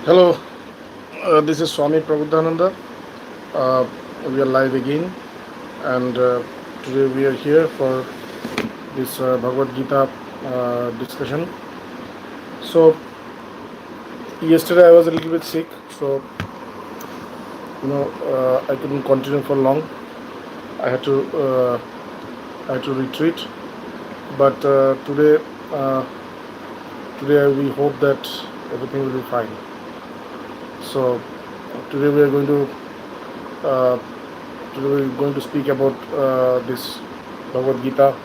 Hello, this is Swami Prabodhananda. Uh, we are live again, and today we are here for this Bhagavad Gita discussion. So, yesterday I was a little bit sick, so I couldn't continue for long. I had to retreat, but uh, today we hope that everything will be fine. So, today we are going to uh, speak about this Bhagavad Gita,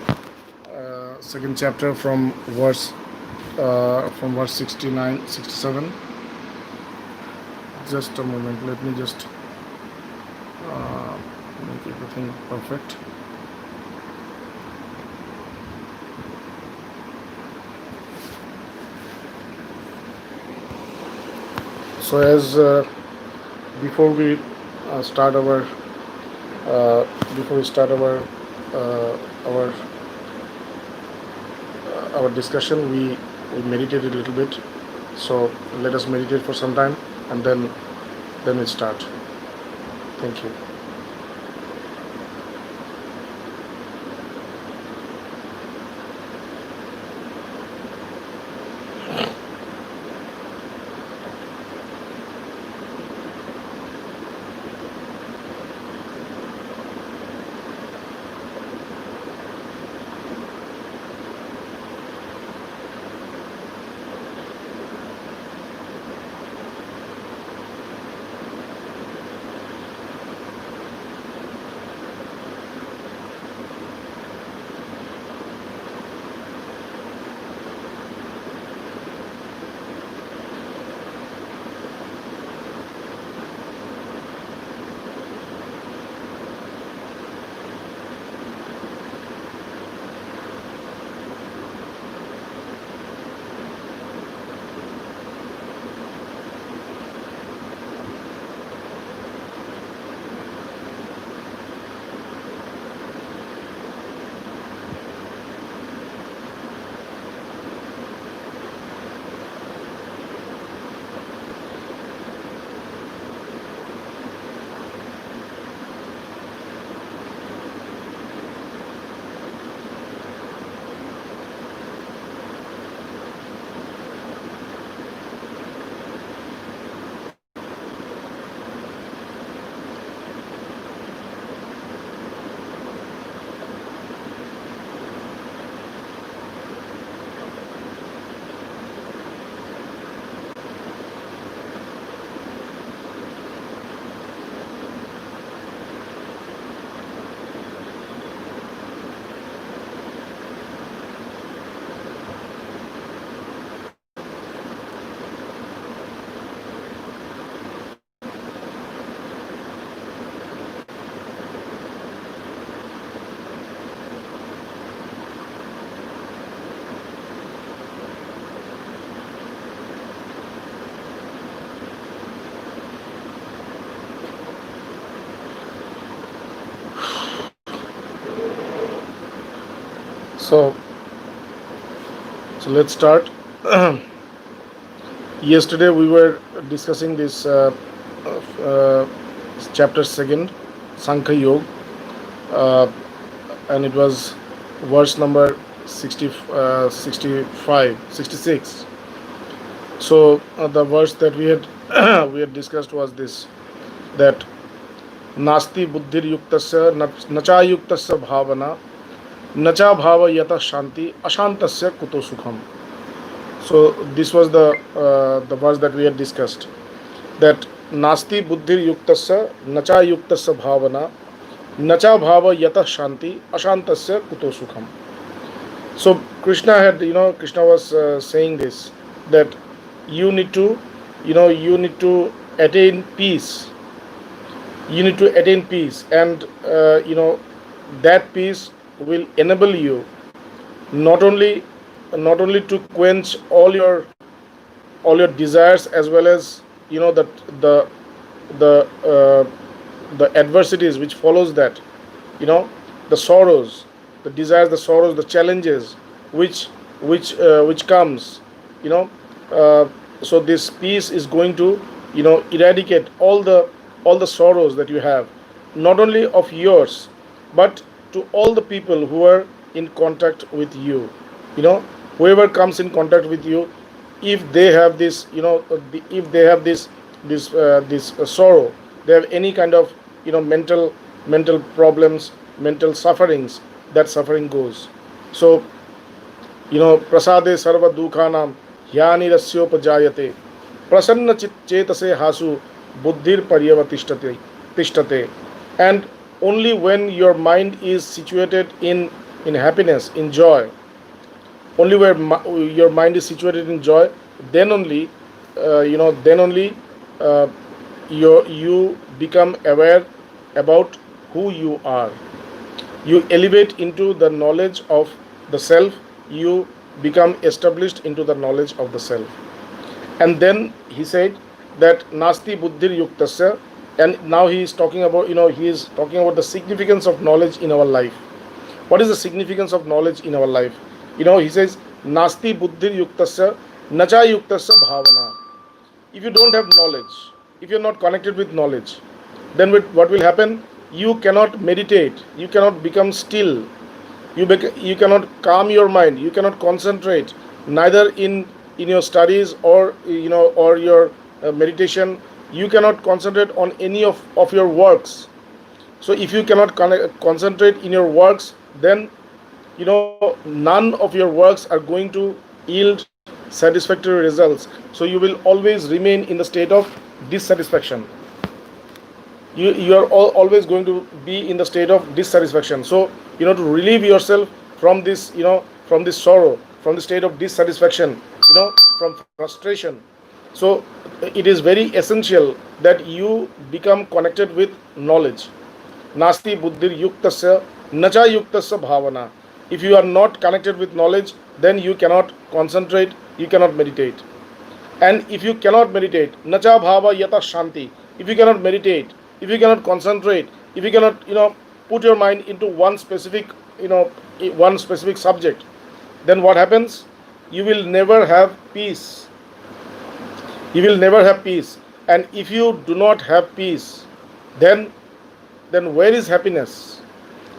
second chapter from verse 69, 67. Just a moment, let me just uh, make everything perfect. So as before we start our uh, before we start uh, our our discussion, we meditate a little bit. So let us meditate for some time, and then we start. Thank you. So let's start. Yesterday we were discussing this uh, chapter second, Sankhya Yoga, uh, and it was verse number 60, 65, 66. So the verse that we had we had discussed was this, that नास्ति बुद्धिर्युक्तस्य नचा युक्तस्य भावना नचा भाव यतः शांति अशांतस्य कुतो सुखम. So this was the verse that we had discussed, that नास्ति बुद्धिर्युक्तस्य नचा युक्तस्य भावना नचा भाव यतः शांति अशांतस्य कुतो सुखम. So Krishna was saying this, that you need to attain peace. You need to attain peace, and that peace will enable you not only to quench all your desires, as well as that the uh, the adversities which follows that, the sorrows, the desires, the sorrows, the challenges which comes, you know uh, So this peace is going to, eradicate all the sorrows that you have, not only of yours, but to all the people who are in contact with you. you know Whoever comes in contact with you, if they have this, if they have this sorrow, they have any kind of, mental problems, mental sufferings, that suffering goes. So, प्रसादे सर्व दुखानाम ह्यानि रस्योपजायते प्रसन्न चेतसे हासु बुद्धिर पर्यवतिष्ठते तिष्ठते. And only when your mind is situated in happiness, in joy, only where your mind is situated in joy, then only, then only, uh, you become aware about who you are. You elevate into the knowledge of the self. You become established into the knowledge of the self. And then he said that nasti buddhir yuktasya. And now he is talking about, he is talking about the significance of knowledge in our life. What is the significance of knowledge in our life? He says nasti buddhir yuktasya nacha yuktasya bhavana. If you don't have knowledge, if you're not connected with knowledge, then what will happen? You cannot meditate, you cannot become still, you cannot calm your mind, you cannot concentrate, neither in your studies or, or your meditation. You cannot concentrate on any of your works. So if you cannot concentrate in your works, then, none of your works are going to yield satisfactory results. So you will always remain in the state of dissatisfaction. You are always going to be in the state of dissatisfaction. So, to relieve yourself from this, from this sorrow, from the state of dissatisfaction, from frustration. So it is very essential that you become connected with knowledge. Nasti buddhir yuktasya nacha yuktasya bhavana. If you are not connected with knowledge, then you cannot concentrate, you cannot meditate. And if you cannot meditate, nacha bhava yata shanti. If you cannot meditate, if you cannot concentrate, if you cannot, put your mind into one specific, one specific subject, then what happens? You will never have peace. You will never have peace. And if you do not have peace, then where is happiness?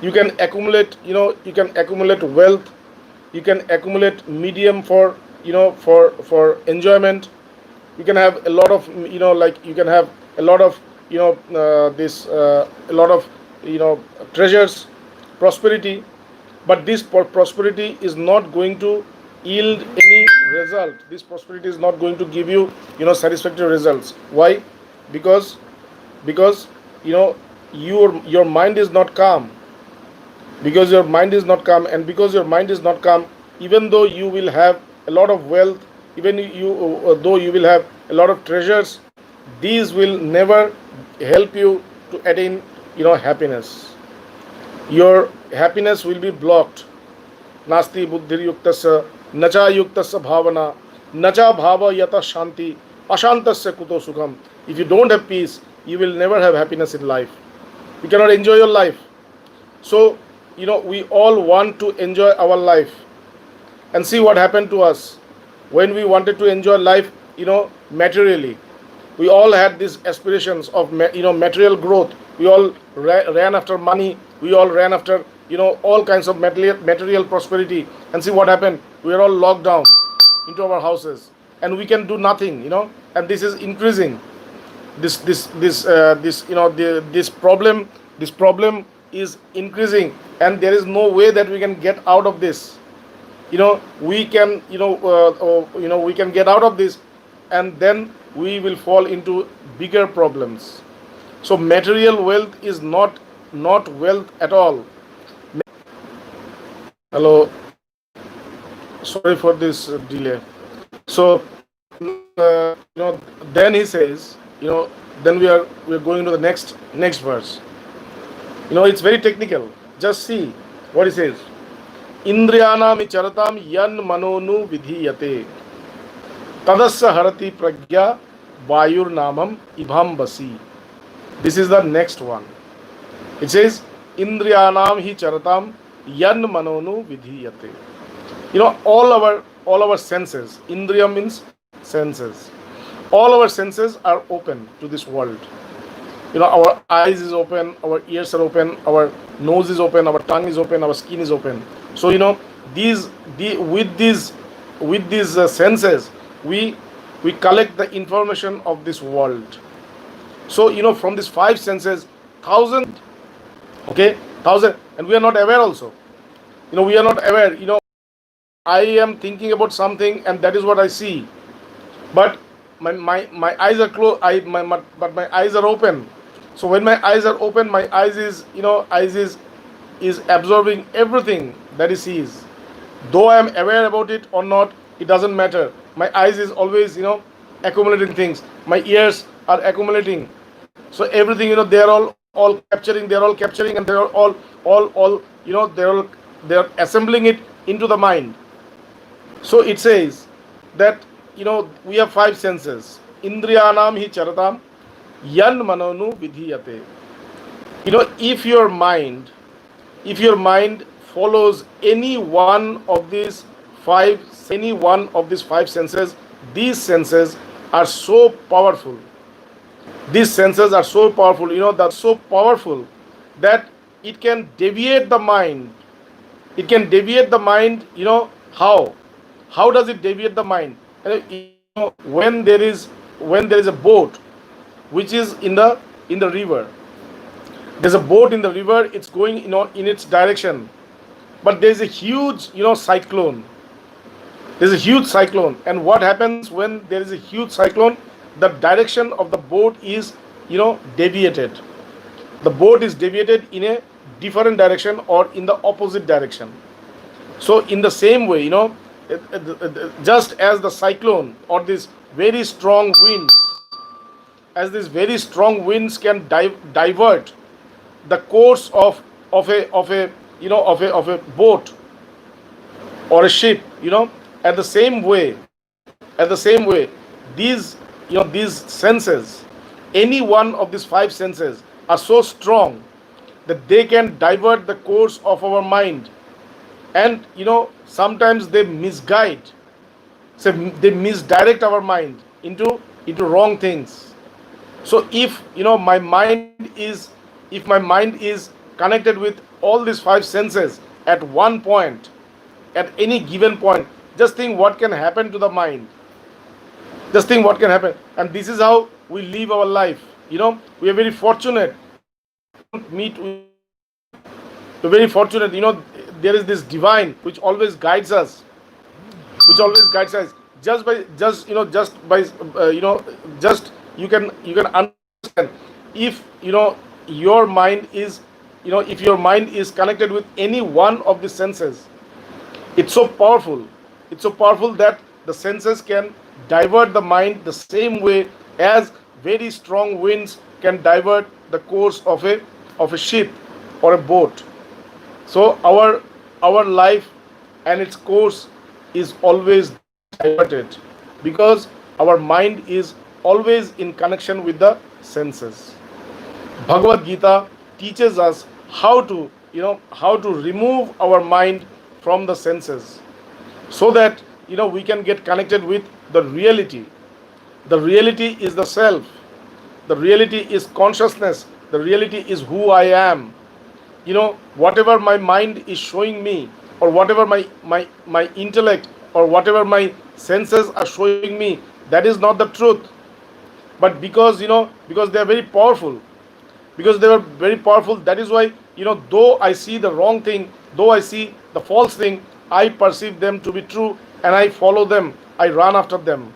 You can accumulate, you can accumulate wealth, you can accumulate medium for, for enjoyment. You can have a lot of, like you can have a lot of, a lot of, treasures, prosperity. But this prosperity is not going to yield any result. This prosperity is not going to give you, satisfactory results. Why? Because your mind is not calm. Because your mind is not calm, and because your mind is not calm, even though you will have a lot of wealth, even though you will have a lot of treasures, these will never help you to attain, happiness. Your happiness will be blocked. Nasti buddhir yuktasya nacha yuktasya bhavana nacha bhava yata shanti ashantasya kuto sukham. If you don't have peace, you will never have happiness in life. You cannot enjoy your life. So, we all want to enjoy our life. And see what happened to us when we wanted to enjoy life, materially. We all had these aspirations of, material growth. We all ran after money. We all ran after, all kinds of material prosperity. And see what happened? We are all locked down into our houses, and we can do nothing, And this is increasing. This problem is increasing, and there is no way that we can get out of this. We can, we can get out of this, and then we will fall into bigger problems. So material wealth is not wealth at all. Hello, sorry for this delay. So, then he says, then we are going to the next verse. It's very technical. Just see what he says. Indriyanam charatam yan manonu vidhiyate tadasya harati pragya vayur namam ibham basi. This is the next one. It says Indriyanam hi charatam yan manonu vidhiyate. All our senses. Indriya means senses. All our senses are open to this world. Our eyes is open, our ears are open, our nose is open, our tongue is open, our skin is open. So these the with these senses, we collect the information of this world. So from these five senses, thousand, okay, thousand, and we are not aware also. We are not aware. I am thinking about something, and that is what I see, but my eyes are closed. But my eyes are open. So when my eyes are open, my eyes is absorbing everything that it sees. Though I am aware about it or not, it doesn't matter. My eyes is always accumulating things. My ears are accumulating. So everything they are all capturing. They are all capturing, and they are all they're assembling it into the mind. So it says that we have five senses. Indriyanam hi charatam yan manonu vidhiyate. If your mind follows any one of these five senses, these senses are so powerful. These senses are so powerful. That's so powerful that it can deviate the mind. It can deviate the mind. How? How does it deviate the mind? When there is a boat which is in the river. There's a boat in the river. It's going in its direction, but there's a huge cyclone. There's a huge cyclone, and what happens when there is a huge cyclone? The direction of the boat is deviated. The boat is deviated in a different direction or in the opposite direction. So in the same way, just as the cyclone or this very strong winds, can divert the course of a boat or a ship, at the same way, these senses, any one of these five senses are so strong that they can divert the course of our mind, and sometimes they misguide, so they misdirect our mind into wrong things. So if my mind is connected with all these five senses at one point, at any given point, just think what can happen to the mind. Just think what can happen. And this is how we live our life. We are very fortunate. We're very fortunate. There is this divine which always guides us. Just you can understand if your mind is connected with any one of the senses. It's so powerful that the senses can divert the mind the same way as very strong winds can divert the course of a ship or a boat. So our life and its course is always diverted because our mind is always in connection with the senses. Bhagavad Gita teaches us how to remove our mind from the senses, so that we can get connected with the reality. The reality is the self. The reality is consciousness. The reality is who I am. Whatever my mind is showing me, or whatever my intellect or whatever my senses are showing me, that is not the truth. But because they are very powerful, that is why though I see the wrong thing, though I see the false thing, I perceive them to be true, and I follow them, I run after them.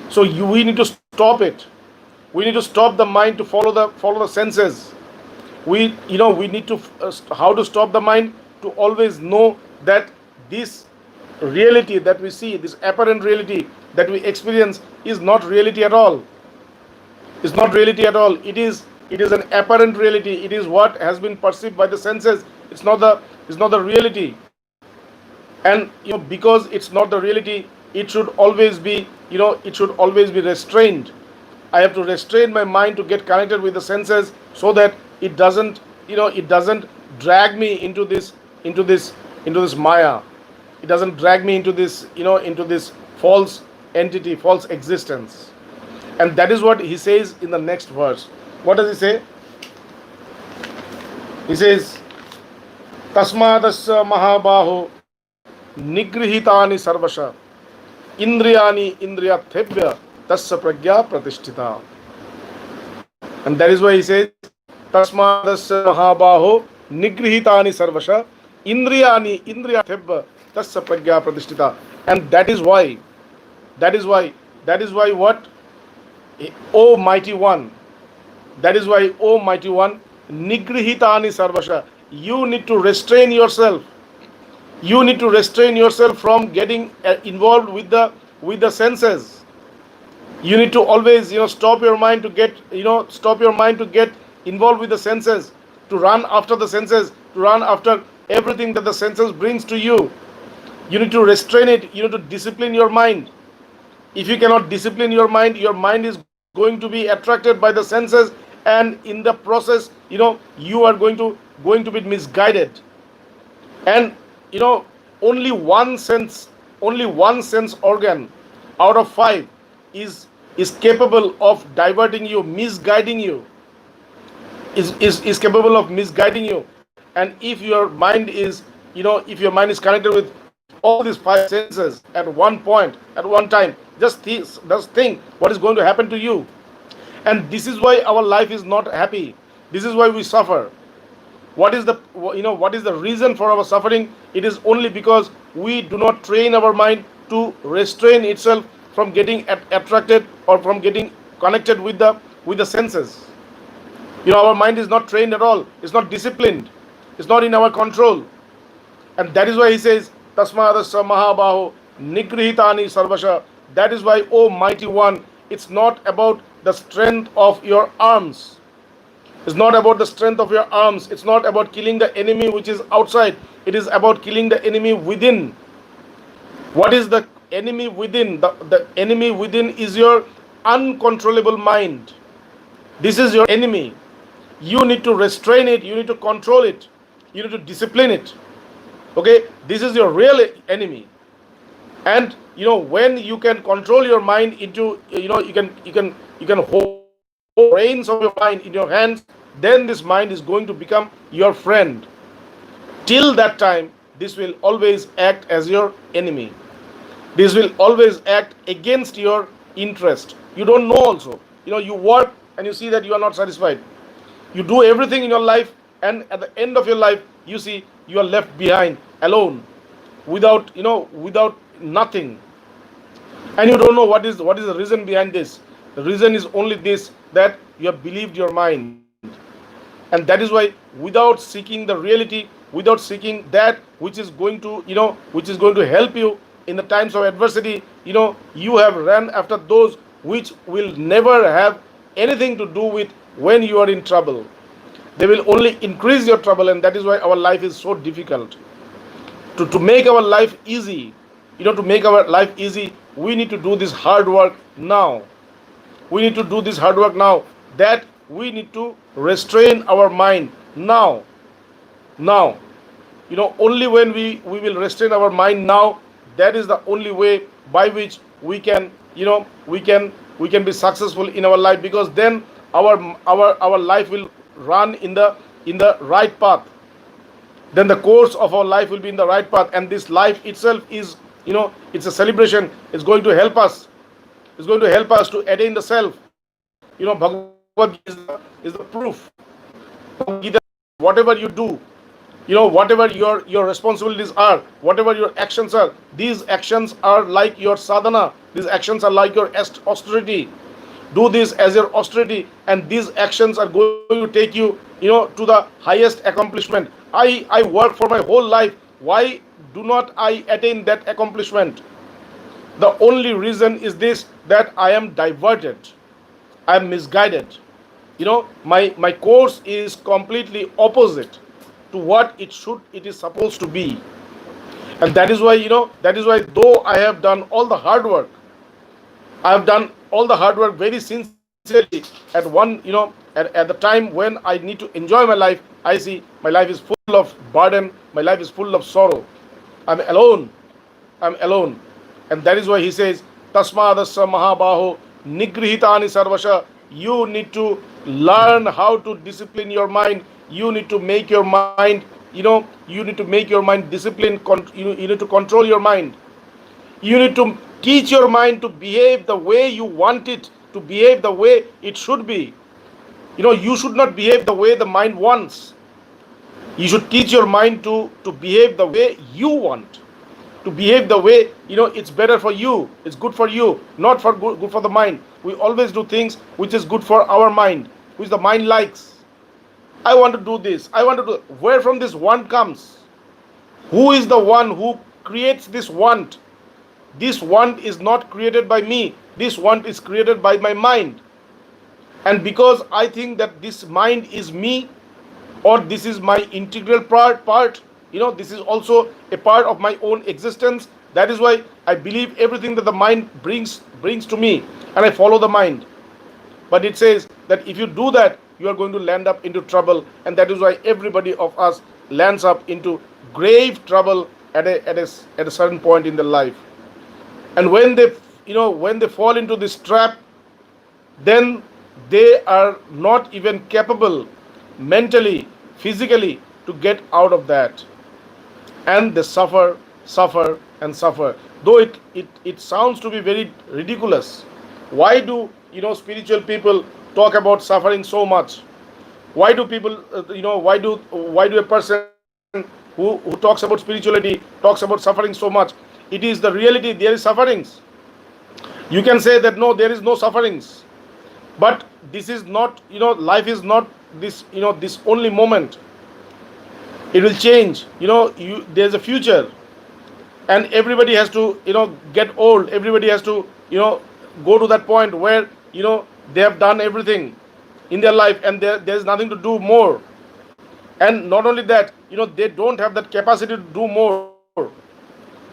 So we need to stop it. We need to stop the mind to follow the senses. We need to how to stop the mind? To always know that this reality that we see, this apparent reality that we experience, is not reality at all. It's not reality at all. It is an apparent reality. It is what has been perceived by the senses. It's not the reality. And because it's not the reality, it should always be restrained. I have to restrain my mind to get connected with the senses, so that it doesn't drag me into this Maya. It doesn't drag me into this false entity, false existence. And that is what he says in the next verse. What does he say? He says, Tasmadasya mahabaho nigrihitani sarvasha indriyani indriyathebhya tasya pragya pratishtita. And that is why he says, Tasmadasya mahabaho nigrihitani sarvasha indriyani indriyathebhya tasya pragya pratishtita. And that is why what? O mighty one, that is why, O mighty one, nigrihitani sarvasha, you need to restrain yourself. You need to restrain yourself from getting involved with the senses. You need to always, stop your mind to get involved with the senses, to run after the senses, to run after everything that the senses brings to you. You need to restrain it. You need to discipline your mind. If you cannot discipline your mind is going to be attracted by the senses, and in the process, you are going to be misguided. And only one sense organ out of 5 is capable of diverting you, misguiding you, is capable of misguiding you. And if your mind is connected with all these 5 senses at one point, at one time, just think what is going to happen to you. And this is why our life is not happy. This is why we suffer. What is the reason for our suffering? It is only because we do not train our mind to restrain itself from getting attracted or from getting connected with the senses. Our mind is not trained at all. It's not disciplined. It's not in our control. And that is why he says, Tasmadasya mahabaho nigrihitani sarvasha. That is why, O mighty one, it's not about the strength of your arms. It's not about the strength of your arms. It's not about killing the enemy which is outside. It is about killing the enemy within. What is the enemy within? The enemy within is your uncontrollable mind. This is your enemy. You need to restrain it. You need to control it. You need to discipline it. Okay? This is your real enemy. And when you can control your mind into, you can hold reins of your mind in your hands, then this mind is going to become your friend. Till that time, this will always act as your enemy. This will always act against your interest. You don't know also. You work and you see that you are not satisfied. You do everything in your life, and at the end of your life, you see you are left behind, alone, without nothing. And you don't know what is the reason behind this. The reason is only this, that you have believed your mind. And that is why, without seeking the reality, without seeking that which is going to help you in the times of adversity, you have run after those which will never have anything to do with when you are in trouble. They will only increase your trouble. And that is why our life is so difficult. To make our life easy, we need to do this hard work now. We need to do this hard work now. That we need to restrain our mind now. Only when we will restrain our mind now, that is the only way by which we can be successful in our life, because then our life will run in the right path. Then the course of our life will be in the right path, and this life itself is, it's a celebration. It's going to help us. It's going to help us to attain the self. Bhagavad is the proof. Gita, whatever you do, whatever your responsibilities are, whatever your actions are, these actions are like your sadhana. These actions are like your austerity. Do this as your austerity, and these actions are going to take you, to the highest accomplishment. I work for my whole life. Why do not I attain that accomplishment? The only reason is this, that I am diverted. I am misguided. My course is completely opposite to what it is supposed to be. And that is why, though I have done all the hard work, very sincerely at at the time when I need to enjoy my life, I see my life is full of burden, my life is full of sorrow. I'm alone. And that is why he says, Tasmadasya Mahabaho Nigrihitani Sarvasha. You need to learn how to discipline your mind. You need to make your mind, you need to make your mind disciplined. You need to control your mind. You need to teach your mind to behave the way you want it to behave, the way it should be. You should not behave the way the mind wants. You should teach your mind to behave the way you want, to behave the way it's better for you, it's good for you, not for good for the mind. We always do things which is good for our mind, which the mind likes. I want to do this, I want to do. Where from this want comes? Who is the one who creates this want? This want is not created by me. This want is created by my mind. And because I think that this mind is me, or this is my integral part, this is also a part of my own existence. That is why I believe everything that the mind brings to me, and I follow the mind. But it says that if you do that, you are going to land up into trouble, and that is why everybody of us lands up into grave trouble at a certain point in their life. And when they fall into this trap, then they are not even capable mentally, physically, to get out of that, and they suffer and suffer. Though it sounds to be very ridiculous. Why do spiritual people talk about suffering so much? Why do people why do a person who talks about spirituality talks about suffering so much? It is the reality. There is sufferings. You can say that no, there is no sufferings, but this is not, life is not this, this only moment. It will change. There's a future, and everybody has to get old. Everybody has to go to that point where they have done everything in their life, and there's nothing to do more. And not only that, they don't have that capacity to do more.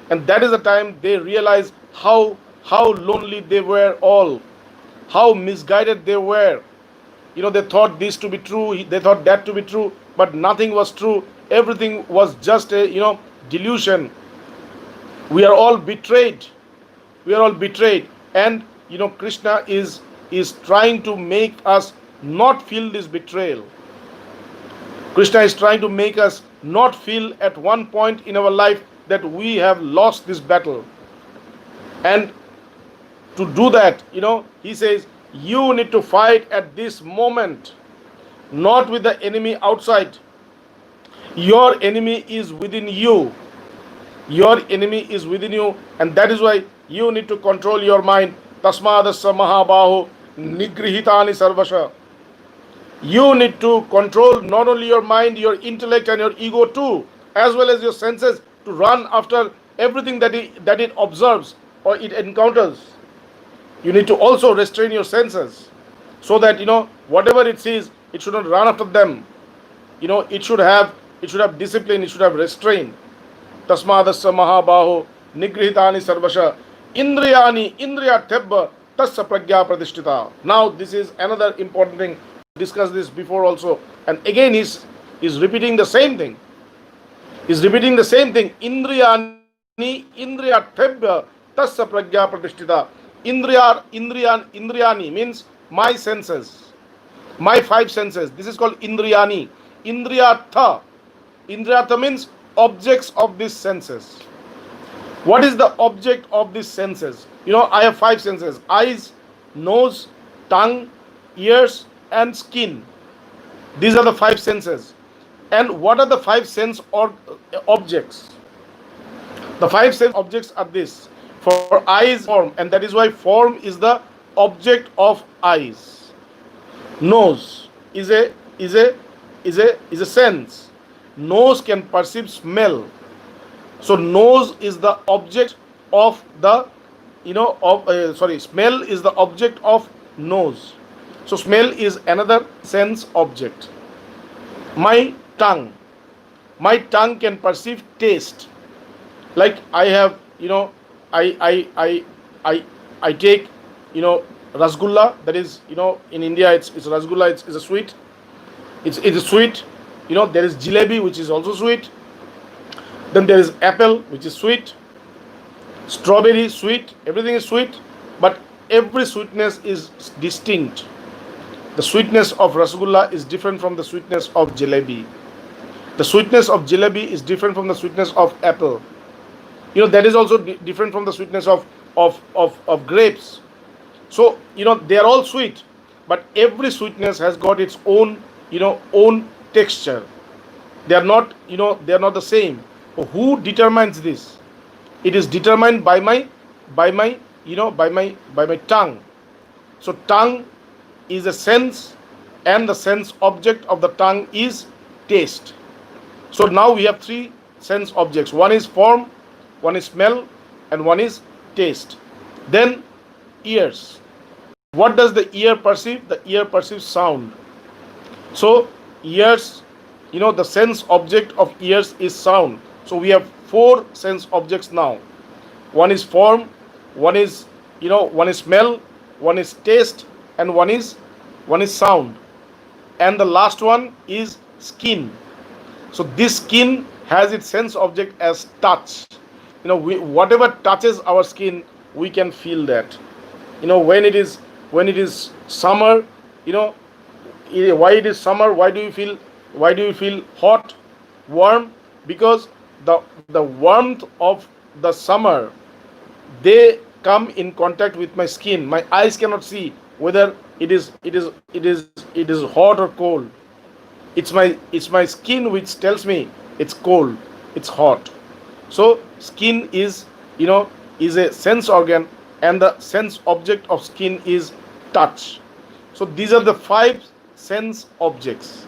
And that is the time they realize how lonely they were all, how misguided they were. They thought this to be true, they thought that to be true, but nothing was true. Everything was just a delusion. We are all betrayed. We are all betrayed. And Krishna is trying to make us not feel this betrayal. Krishna is trying to make us not feel at one point in our life that we have lost this battle. And to do that, he says, you need to fight at this moment, not with the enemy outside. Your enemy is within you. Your enemy is within you, and that is why you need to control your mind. Tasmadasya Mahabaho Nigrihitani Sarvasha. You need to control not only your mind, your intellect and your ego too, as well as your senses, to run after everything that it observes or it encounters. You need to also restrain your senses, so that whatever it sees, it should not run after them. It should have discipline, it should have restraint. Tasmadasya Mahabaho Nigrihitani Sarvasha Indriyani Indriyatebba Tasya Pragya Pradishtita. Now this is another important thing. Discussed this before also, and again he's repeating the same thing. He's repeating the same thing. Indriyani Indriyatebba Tasya Pragya Pradishtita. Indriyani means my senses, my five senses. This is called Indriyani. Indriyatha means objects of these senses. What is the object of these senses? I have five senses: eyes, nose, tongue, ears, and skin. These are the five senses. And what are the five sense or objects? The five sense objects are this. For eyes, form, and that is why form is the object of eyes. Nose is a sense. Nose can perceive smell. So nose is the object of the smell is the object of nose. So smell is another sense object. My tongue can perceive taste. Like I have, I take, rasgulla. That is, in India it's rasgulla. It's a sweet. It's a sweet. There is jalebi, which is also sweet. Then there is apple, which is sweet. Strawberry, sweet. Everything is sweet. but every sweetness is distinct. The sweetness of rasgulla is different from the sweetness of jalebi. The sweetness of jalebi is different from the sweetness of apple. That is also different from the sweetness of grapes. So they are all sweet, but every sweetness has got its own own texture. They are not they are not the same. Who determines this? It is determined by my by my tongue. So tongue is a sense, and the sense object of the tongue is taste. So now we have three sense objects. One is form, one is smell, and one is taste. Then ears. What does the ear perceive? The ear perceives sound. So ears, the sense object of ears is sound. So we have four sense objects now. One is form, one is one is smell, one is taste, and one is sound. And the last one is skin. So this skin has its sense object as touch. Whatever touches our skin, we can feel that. When it is summer, why it is summer? Why do you feel hot, warm? Because the warmth of the summer, they come in contact with my skin. My eyes cannot see whether it is hot or cold. It's my skin which tells me it's cold, it's hot. So skin is a sense organ, and the sense object of skin is touch. So these are the five sense objects.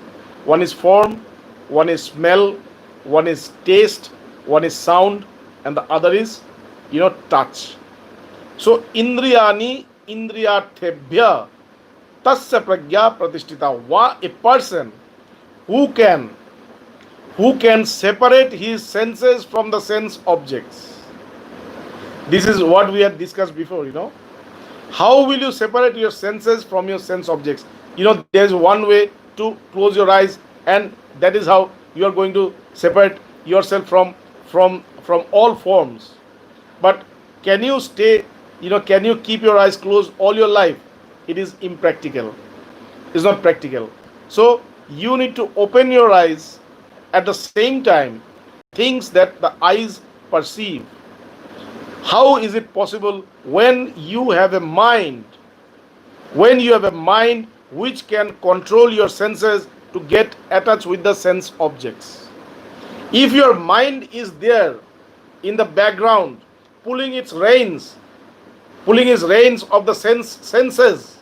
One is form, one is smell, one is taste, one is sound, and the other is touch. So indriyani indriyathebhya tasya pragya pratishtita. A person who can separate his senses from the sense objects. This is what we had discussed before. How will you separate your senses from your sense objects? There's one way to close your eyes, and that is how you are going to separate yourself from all forms. But can you can you keep your eyes closed all your life? It is impractical. It's not practical. So you need to open your eyes at the same time, things that the eyes perceive. How is it possible when you have a mind? When you have a mind which can control your senses to get attached with the sense objects. If your mind is there in the background, pulling its reins of the senses,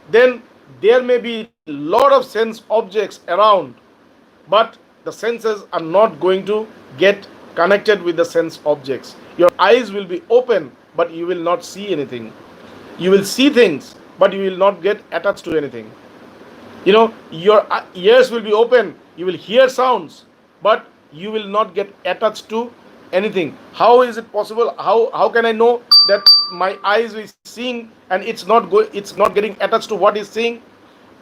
then there may be a lot of sense objects around, but the senses are not going to get connected with the sense objects. Your eyes will be open, but you will not see anything. You will see things, but you will not get attached to anything. Your ears will be open, you will hear sounds, but you will not get attached to anything. How is it possible? How can I know that my eyes is seeing and it's not getting attached to what is seeing?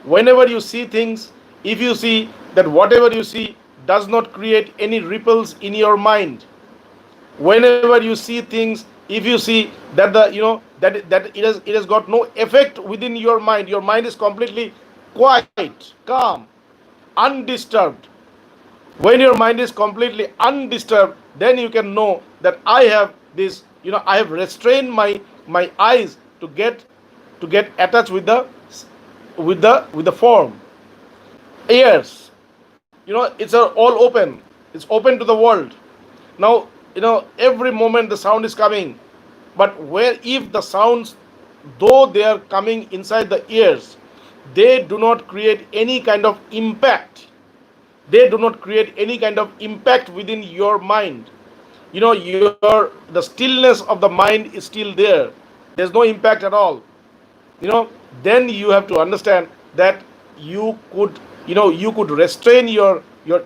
Whenever you see things, if you see that whatever you see does not create any ripples in your mind, whenever you see things, if you see that that it has got no effect within your mind is completely quiet, calm, undisturbed. When your mind is completely undisturbed, then you can know that I have this, I have restrained my eyes to get attached with the form. Ears, it's all open. It's open to the world. Now, every moment the sound is coming, but where if the sounds, though they are coming inside the ears, they do not create any kind of impact. They do not create any kind of impact within your mind. The stillness of the mind is still there. There's no impact at all. Then you have to understand that you could restrain your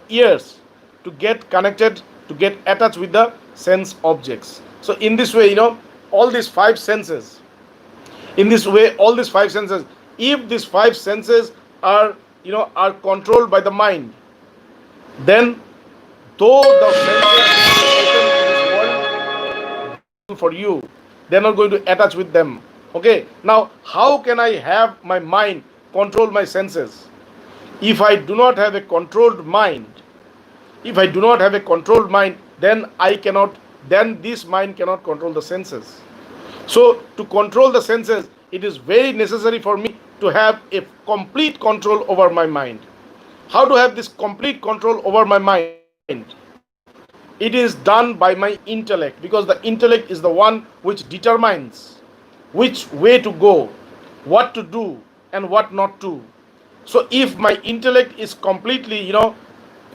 ears to get connected, to get attached with the sense objects. So in this way, all these five senses, if these five senses are controlled by the mind, then though the senses are open to this world for you, they're not going to attach with them. Okay, now how can I have my mind control my senses? If I do not have a controlled mind, if I do not have a controlled mind, then then this mind cannot control the senses. So, to control the senses, it is very necessary for me to have a complete control over my mind. How to have this complete control over my mind? It is done by my intellect, because the intellect is the one which determines which way to go, what to do, and what not to. So, if my intellect is completely,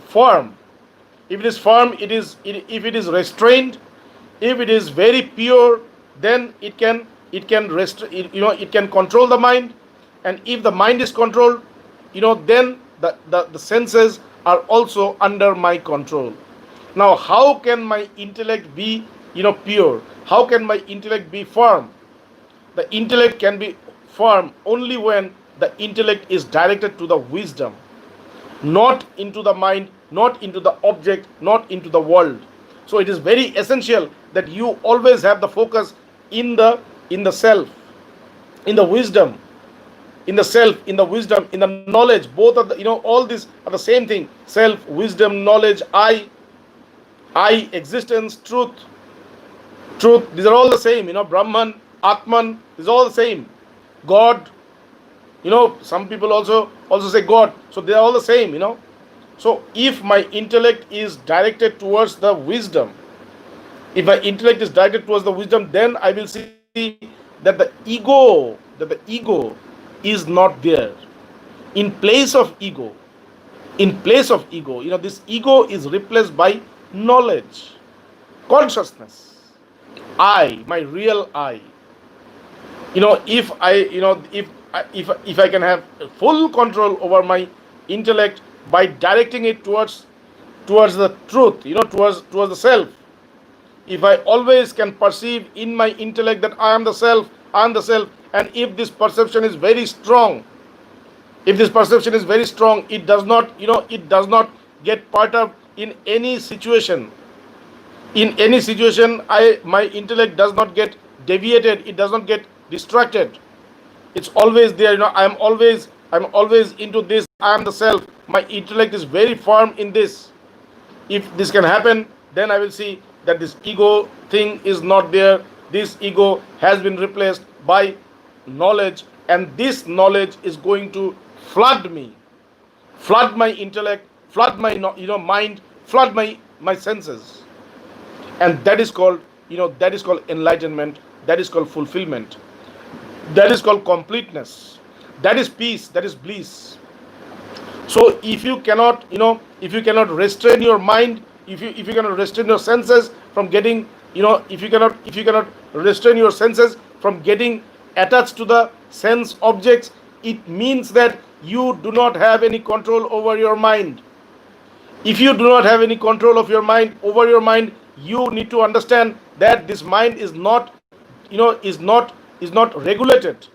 firm, if it is firm, if it is restrained, if it is very pure, then it can control the mind. And if the mind is controlled, then the senses are also under my control. Now, how can my intellect be, pure? How can my intellect be firm? The intellect can be firm only when the intellect is directed to the wisdom, not into the mind, not into the object, not into the world. So it is very essential that you always have the focus in the self, in the wisdom, in the self, in the wisdom, in the knowledge. Both of the, all these are the same thing: self, wisdom, knowledge, I, existence, truth. These are all the same. Brahman, Atman is all the same. God. Some people also say God. So they are all the same. So if my intellect is directed towards the wisdom, if my intellect is directed towards the wisdom, then I will see that the ego is not there. In place of ego, this ego is replaced by knowledge, consciousness, my real I. If I if I can have full control over my intellect by directing it towards the truth, towards the self. If I always can perceive in my intellect that I am the self, and if this perception is very strong, it does not, get perturbed in any situation. In any situation, my intellect does not get deviated, it does not get distracted. It's always there. I'm always into this. I am the self. My intellect is very firm in this. If this can happen, then I will see that this ego thing is not there. This ego has been replaced by knowledge, and this knowledge is going to flood me, flood my intellect, flood my mind, flood my senses. And that is called enlightenment, that is called fulfillment, that is called completeness, that is peace, that is bliss. So if you cannot restrain your mind, if you cannot restrain your senses from getting, if you cannot restrain your senses from getting attached to the sense objects, it means that you do not have any control over your mind. If you do not have any control of your mind, over your mind, you need to understand that this mind is not, is not regulated.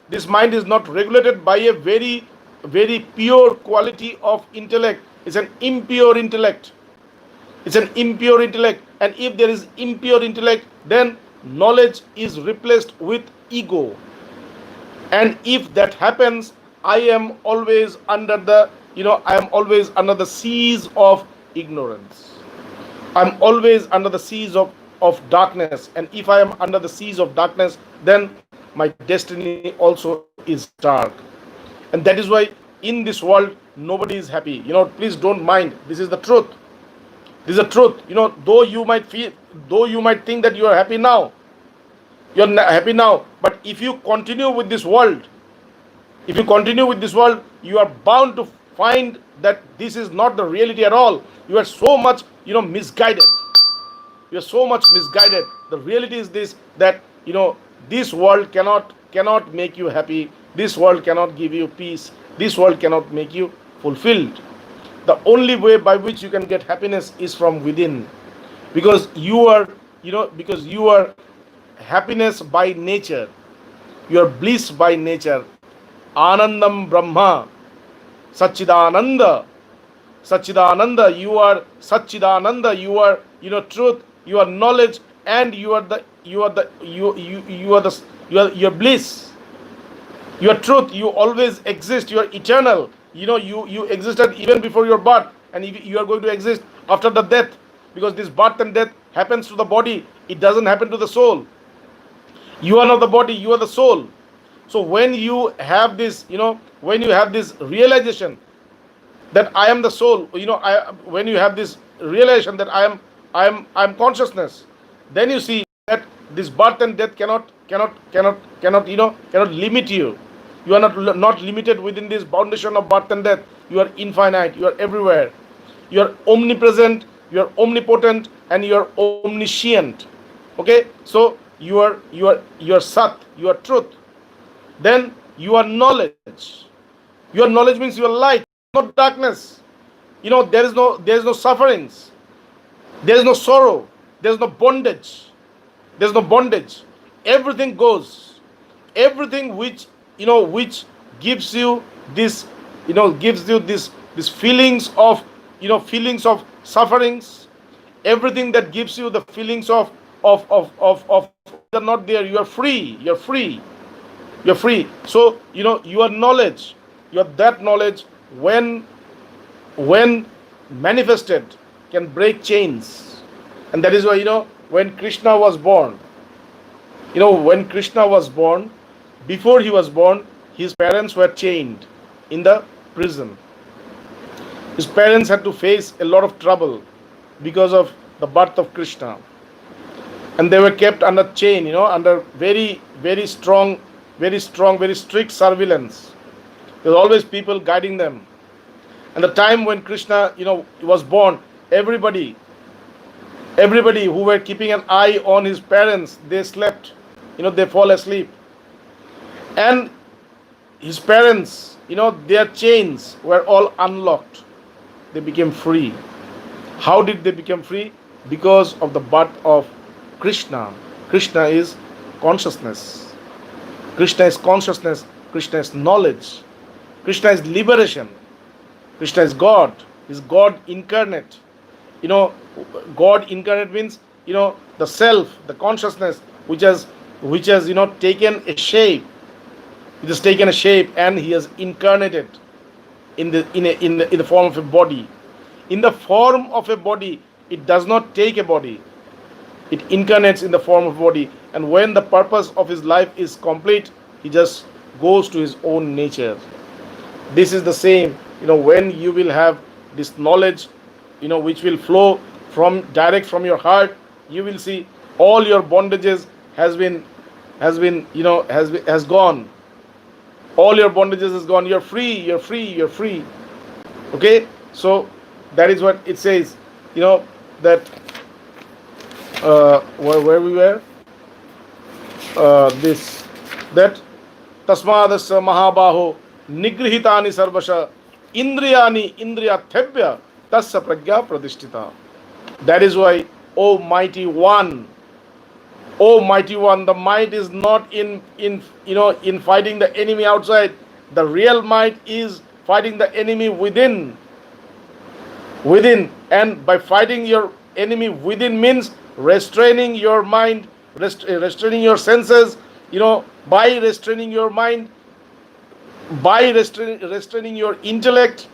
This mind is not regulated by a very, very pure quality of intellect. It's an impure intellect. It's an impure intellect. And if there is impure intellect, then knowledge is replaced with ego. And if that happens, I am always under the seas of ignorance. I'm always under the seas of darkness. And if I am under the seas of darkness, then my destiny also is dark. And that is why in this world nobody is happy. Please don't mind. This is the truth. This is the truth. Though you might think that you are happy now, happy now, but if you continue with this world, you are bound to find that this is not the reality at all. You are so much, misguided. You are so much misguided. The reality is this, that this world cannot make you happy. This world cannot give you peace. This world cannot make you fulfilled. The only way by which you can get happiness is from within, because you are happiness by nature. You are bliss by nature. Anandam Brahma, Satchidananda. Satchidananda, you are Satchidananda, you are truth, you are knowledge, and you are bliss, your truth. You always exist, you are eternal. You existed even before your birth, and you are going to exist after the death, because this birth and death happens to the body, it doesn't happen to the soul. You are not the body, you are the soul. So when you have this, when you have this realization that I am the soul, when you have this realization that I am consciousness, then you see that this birth and death cannot limit you. You are not limited within this foundation of birth and death. You are infinite, you are everywhere, you are omnipresent, you are omnipotent, and you are omniscient. Okay, so you are sat, you are truth. Then you are knowledge. Your knowledge means you are light, not darkness. There is no sufferings, there is no sorrow, there is no bondage. There is no bondage. Everything goes. Everything which gives you this, this feelings of sufferings. Everything that gives you the feelings of you're not there. You are free. You're free. You're free. So your knowledge, that knowledge, when manifested, can break chains. And that is why, when Krishna was born, before he was born, his parents were chained in the prison. His parents had to face a lot of trouble because of the birth of Krishna, and they were kept under chain, under very, very strong, very strict surveillance. There was always people guiding them. And the time when Krishna, was born, everybody who were keeping an eye on his parents, they slept, they fall asleep. And his parents, their chains were all unlocked. They became free. How did they become free? Because of the birth of Krishna. Krishna is consciousness. Krishna is consciousness. Krishna is knowledge. Krishna is liberation. Krishna is God. Is God incarnate. God incarnate means, the self, the consciousness, which has taken a shape. It has taken a shape, and he has incarnated in the form of a body. In the form of a body, it does not take a body. It incarnates in the form of a body, and when the purpose of his life is complete, he just goes to his own nature. This is the same, when you will have this knowledge, which will flow direct from your heart, you will see all your bondages has gone. All your bondages is gone. You're free. You're free. You're free. Okay. So that is what it says. That where we were. That tasmadasya mahabaho nigrihitani sarvasha indriyani indriyathebhya tasya pragya pradishtita. That is why, O mighty one, the might is not in fighting the enemy outside. The real might is fighting the enemy within. And by fighting your enemy within means restraining your mind, restraining your senses, by restraining your mind, by restraining your intellect,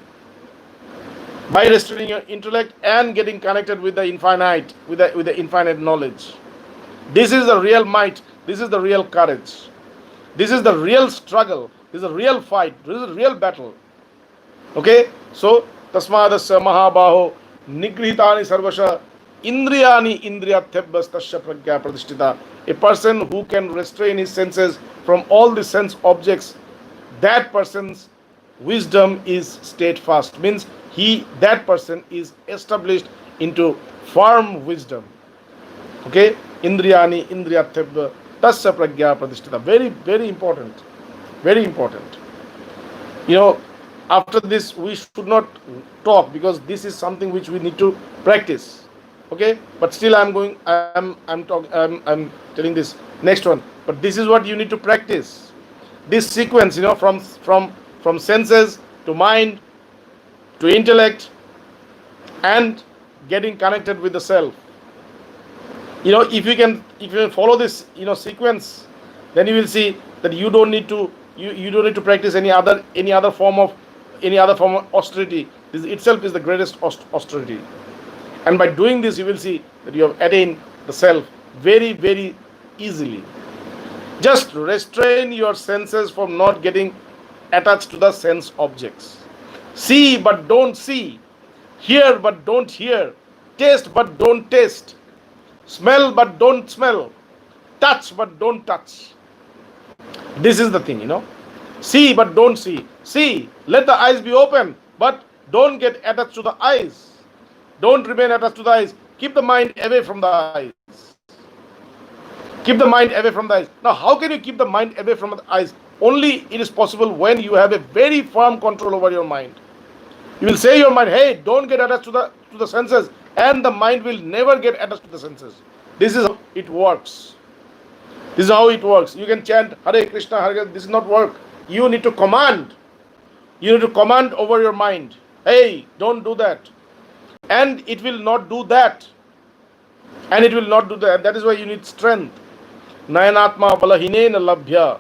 and getting connected with the infinite, with the infinite knowledge. This is the real might. This is the real courage. This is the real struggle. This is the real fight. This is the real battle. Okay? So, tasmadasya mahabaho nigrihitani sarvasha indriyani indriyathebhastasya pragya pradishtita. A person who can restrain his senses from all the sense objects, that person's wisdom is steadfast. Means that person is established into firm wisdom. Okay? Indriyani indriyathebhya tasya pragya pradishtita. Very, very important. Very important. After this we should not talk, because this is something which we need to practice. Okay? But still I'm telling this next one. But this is what you need to practice. This sequence, from senses to mind to intellect and getting connected with the self. If you follow this sequence, then you will see that you don't need to practice any other form of austerity. This itself is the greatest austerity. And by doing this, you will see that you have attained the self very, very easily. Just restrain your senses from not getting attached to the sense objects. See but don't see. Hear but don't hear. Taste but don't taste. Smell but don't smell. Touch but don't touch. This is the thing. See but don't see. See, let the eyes be open, but don't get attached to the eyes. Don't remain attached to the eyes. Keep the mind away from the eyes. Keep the mind away from the eyes. Now, how can you keep the mind away from the eyes? Only it is possible when you have a very firm control over your mind. You will say your mind, hey, don't get attached to the senses, and the mind will never get attached to the senses. This is how it works. This is how it works. You can chant Hare Krishna, Hare Krishna. This is not work. You need to command. You need to command over your mind. Hey, don't do that. And it will not do that. And it will not do that. That is why you need strength. Nayanatma balahinena labhya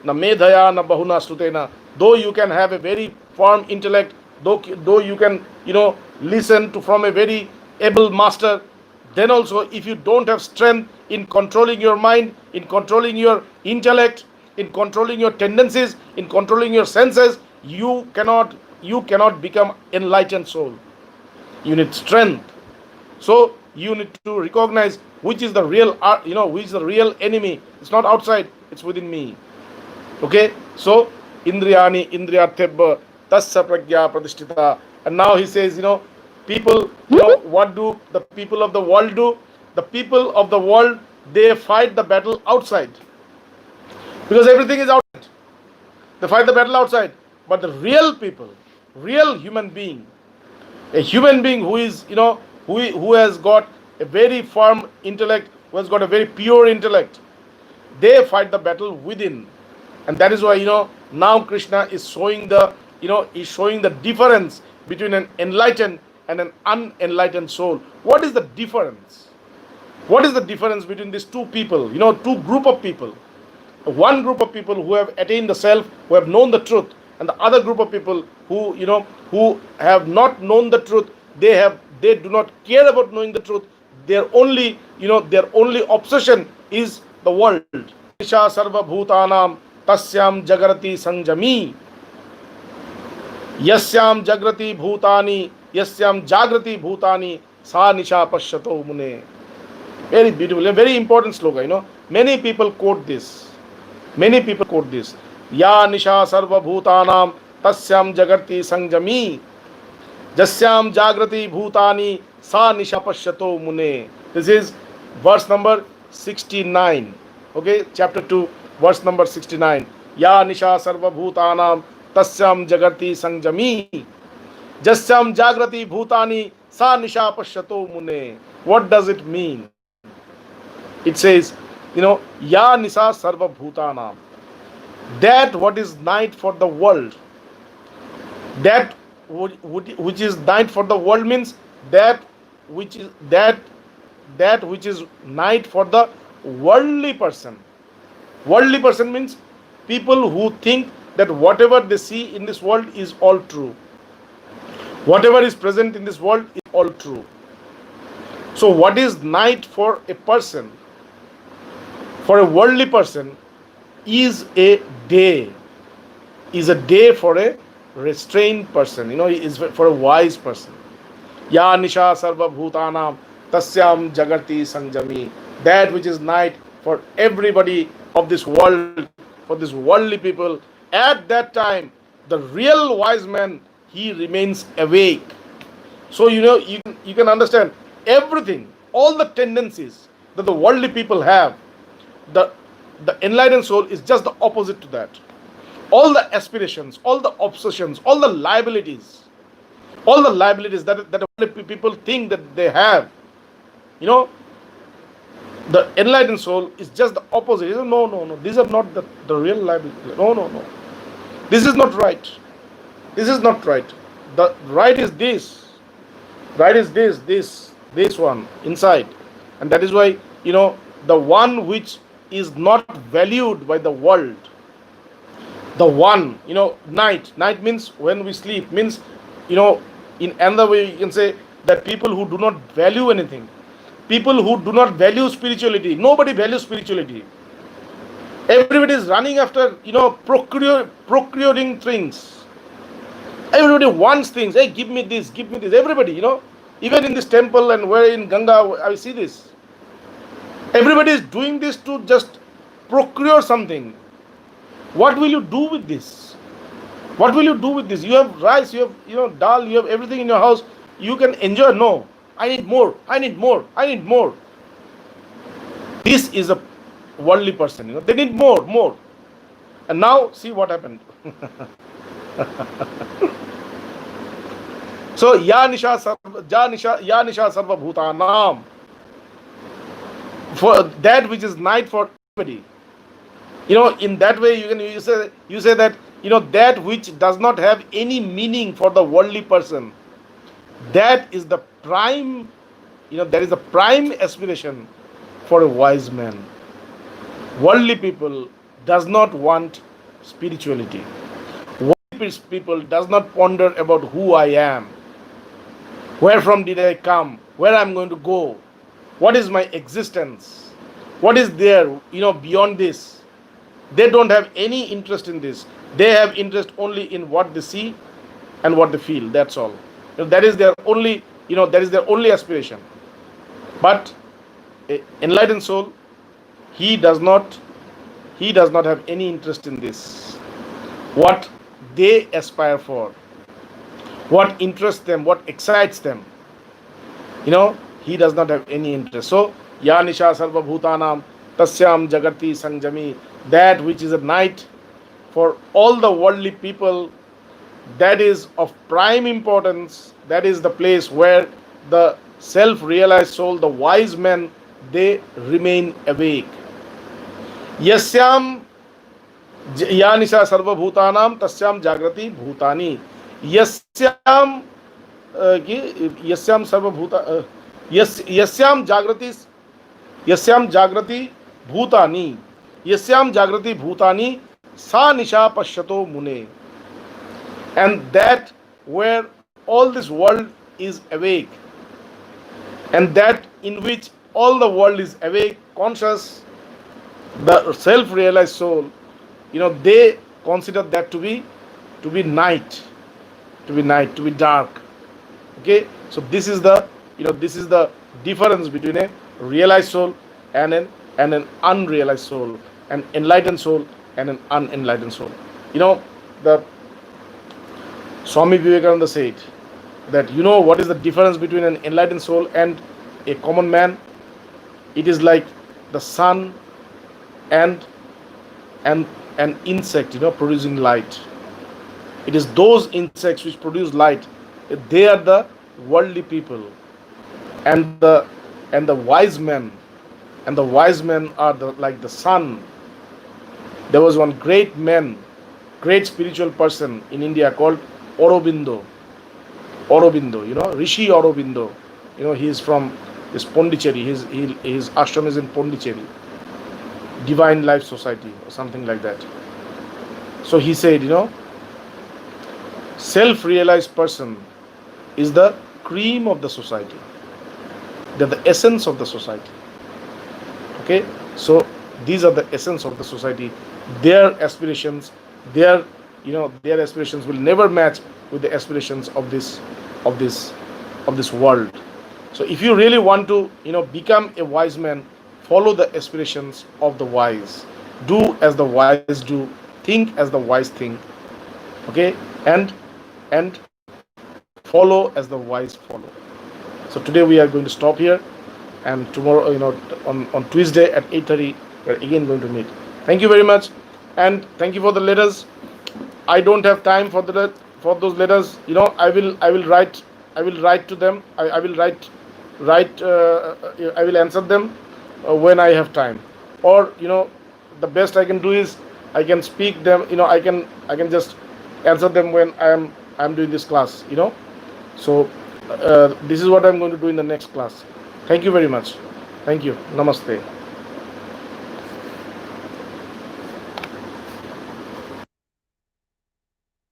na medhaya na bahuna sutena. Though you can have a very firm intellect, though you can listen to from a very able master, then also if you don't have strength in controlling your mind, in controlling your intellect, in controlling your tendencies, in controlling your senses, you cannot become enlightened soul. You need strength. So you need to recognize which is the real which is the real enemy. It's not outside, it's within me. Okay, so indriyani indriyarthebha tasya pragya pratishtita. And now he says, people, what do the people of the world do? The people of the world, they fight the battle outside, because everything is outside. They fight the battle outside. But the real people, real human being, a human being who is who has got a very firm intellect, who has got a very pure intellect, they fight the battle within. And that is why now Krishna is showing the difference between an enlightened and an unenlightened soul. What is the difference? What is the difference between these two people? Two group of people. One group of people who have attained the self, who have known the truth, and the other group of people who have not known the truth. They do not care about knowing the truth. Their only obsession is the world. Nisha sarva bhutanam tasyam jagrati sanjami. Yasyam jagrati bhutani, yasyam jagrati bhutani, sa nisha pashyato mune. Very beautiful, a very important sloka. Many people quote this. Ya nisha sarva bhutanam tasyam jagrati sanjami. Jasyam jagrati bhutani, sa nisha pashyato mune. This is verse number 69. Okay, chapter 2, verse number 69. Ya nisha sarva bhutanam tasyam jagrati sanjami. Jasyam jagrati bhutani, sa nisha pashyato mune. What does it mean? It says, ya nisha sarva bhutanam. That what is night for the world, that which is night for the world means that which is night for the worldly person. Worldly person means people who think that whatever they see in this world is all true. Whatever is present in this world is all true. So what is night for a person? For a worldly person is a day. Is a day for a restrained person, is for a wise person. Ya nisha sarva bhutanam tasyam jagarti sanjami. That which is night for everybody of this world, for this worldly people, at that time, the real wise man, he remains awake. So you can understand everything, all the tendencies that the worldly people have. The enlightened soul is just the opposite to that. All the aspirations, all the obsessions, all the liabilities that people think that they have, the enlightened soul is just the opposite. No, these are not the real liabilities. No. This is not right. This is not right. The right is this. Right is this one inside. And that is why the one which is not valued by the world. The one, night means when we sleep, means, in another way you can say that people who do not value anything, people who do not value spirituality, nobody values spirituality. Everybody is running after, procuring things. Everybody wants things. Hey, give me this, give me this. Everybody, even in this temple and where in Ganga, I see this. Everybody is doing this to just procure something. What will you do with this? What will you do with this? You have rice, you have, dal, you have everything in your house. You can enjoy. No, I need more. I need more. I need more. This is a worldly person. They need more, more. And now see what happened. So ya nisha sarva bhutanam, for that which is night for everybody. In that way you say that that which does not have any meaning for the worldly person, that is the prime, that is the prime aspiration for a wise man. Worldly people does not want spirituality. Worldly people does not ponder about who I am, where from did I come, where I'm going to go, what is my existence, what is there, beyond this. They don't have any interest in this. They have interest only in what they see and what they feel. That's all. That is their only, that is their only aspiration. But an enlightened soul, he does not have any interest in this. What they aspire for, what interests them, what excites them, he does not have any interest. So ya nisha sarva bhutanam tasyam jagati sanjami, that which is a night for all the worldly people, that is of prime importance. That is the place where the self-realized soul, the wise men, they remain awake. Yasyam ya nisha sarva bhutanam tasyam jagrati bhutani. Yasyam sarva bhuta yasyam jagrati bhutani. Yasyam jagrati bhutani sa nisha pashyato mune. And that where all this world is awake, and that in which all the world is awake, conscious, the self-realized soul, they consider that to be night, to be dark. Okay, so this is the difference between a realized soul and an unrealized soul, an enlightened soul and an unenlightened soul. The Swami Vivekananda said that what is the difference between an enlightened soul and a common man? It is like the sun and an insect, producing light. It is those insects which produce light. They are the worldly people, and the wise men, are like the sun. There was one great spiritual person in India called Aurobindo, Rishi Aurobindo. He is from this Pondicherry. His ashram is in Pondicherry, Divine Life Society or something like that. So he said, self-realized person is the cream of the society. They're the essence of the society. Okay, so these are the essence of the society. Their aspirations, their aspirations will never match with the aspirations of this world. So if you really want to become a wise man, follow the aspirations of the wise. Do as the wise do. Think as the wise think. Okay, and follow as the wise follow. So today we are going to stop here, and tomorrow, on Tuesday at 8:30, we are again going to meet. Thank you very much, and thank you for the letters. I don't have time for those letters. I will write to them. I will answer them when I have time. Or the best I can do is I can speak them. I can just answer them when I am doing this class. So this is what I'm going to do in the next class. Thank you very much. Thank you. Namaste.